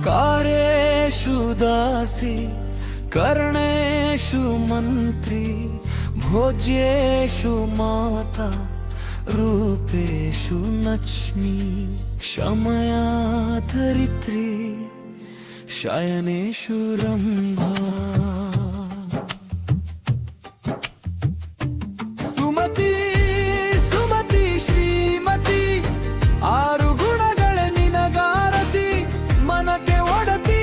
कार्येषु दासी कर्णेषु मंत्री भोज्येषु माता रूपेषु लक्ष्मी क्षमया धरित्री शयनेषु रंभा सुमती सुमती श्रीमती आरु गुणಗಳ ನಿನಗಾರತಿ ಮನಕ್ಕೆ ಒಡತಿ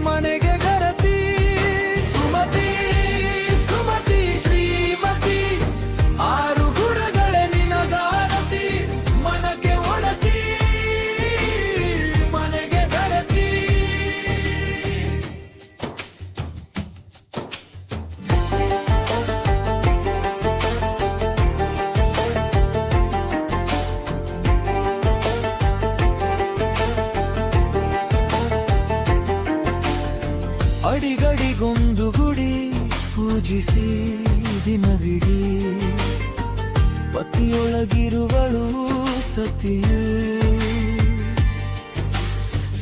ಮನೆಗೆ ಗರತಿ ಸುಮತಿ ಸುಮತಿ ಶ್ರೀಮತಿ ಆರು ಗುಣಗಳ ನಿನಗಾರತಿ ಮನಕ್ಕೆ ಒಡತಿ ಮನೆಗೆ ಗರತಿ ಅಡಿಗಡಿಗೊಂದು ಗುಡಿ ಪೂಜಿಸಿ ದಿನವಿಡೀ ಪತಿಯೊಳಗಿರುವಳು ಸತಿಯು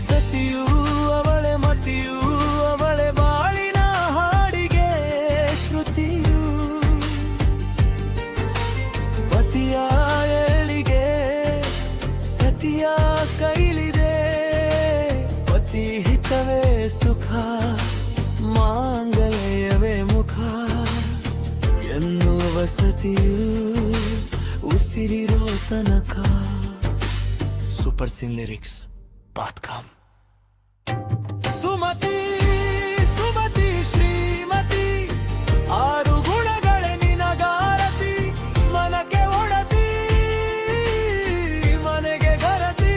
ಸತಿಯು ಅವಳೆ ಮತಿಯು ಅವಳೆ ಬಾಳಿನ ಹಾಡಿಗೆ ಶ್ರುತಿಯು ಪತಿಯ ಏಳಿಗೆ ಸತಿಯ ಕೈಲಿದೆ ಪತಿ ಹಿತವೇ ಸುಖ ಮಾಂಗಲ್ಯವೇ ಮುಖ ಎನ್ನುವ ಸತಿಯು ಉಸಿರಿರೋ ತನಕ ಸೂಪರ್ ಸಿನ್ ಲಿರಿಕ್ಸ್ .com ಸುಮತಿ ಸುಮತಿ ಶ್ರೀಮತಿ ಆರು ಗುಣಗಳ ನಿನಗಾರತಿ ಮನಕ್ಕೆ ಒಡತಿ ಮನೆಗೆ ಗರತಿ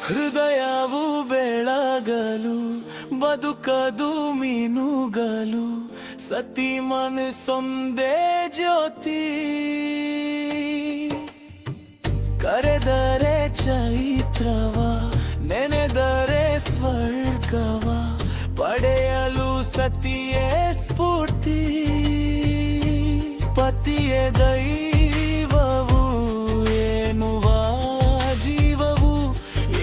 ಹೃದಯವು ಬೆಳಗಲು ಬದುಕದು ಮೀನುಗಲು ಸತಿ ಮನಸ್ಸೊಂದೇ ಜ್ಯೋತಿ ಕರೆದರೆ ಚೈತ್ರವ ನೆನೆದರೆ ಸ್ವರ್ಗವ ಪಡೆಯಲು ಸತಿಯೇ ಸ್ಫೂರ್ತಿ ಪತಿಯೇ ದೈವವು ಎನ್ನುವ ಜೀವವು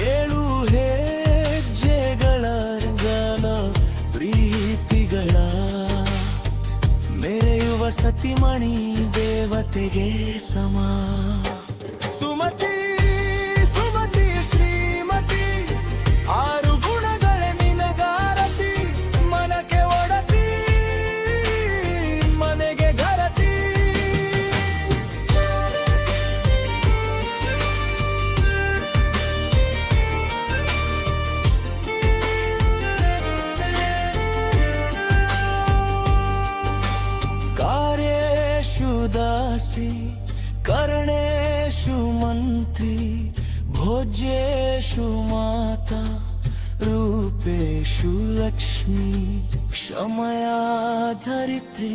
ಏಳು ಹೆಜ್ಜೆಗಳ ಗಾನ ಪ್ರೀತಿಗಳ ಮೆರೆಯುವ ಸತಿಮಣಿ ದೇವತೆಗೆ ಸಮ ಸುಮತಿ ಸುಮತಿ ಶ್ರೀಮತಿ ಆರು ಗುಣಗಳ ನಿನಗಾರತಿ ಮನಕ್ಕೆ ಒಡತಿ ಮನೆಗೆ ಗರತಿ कार्येषु दासी कर्णेषु मंत्री भोज्येषु माता रूपेषु लक्ष्मी क्षमया धरित्री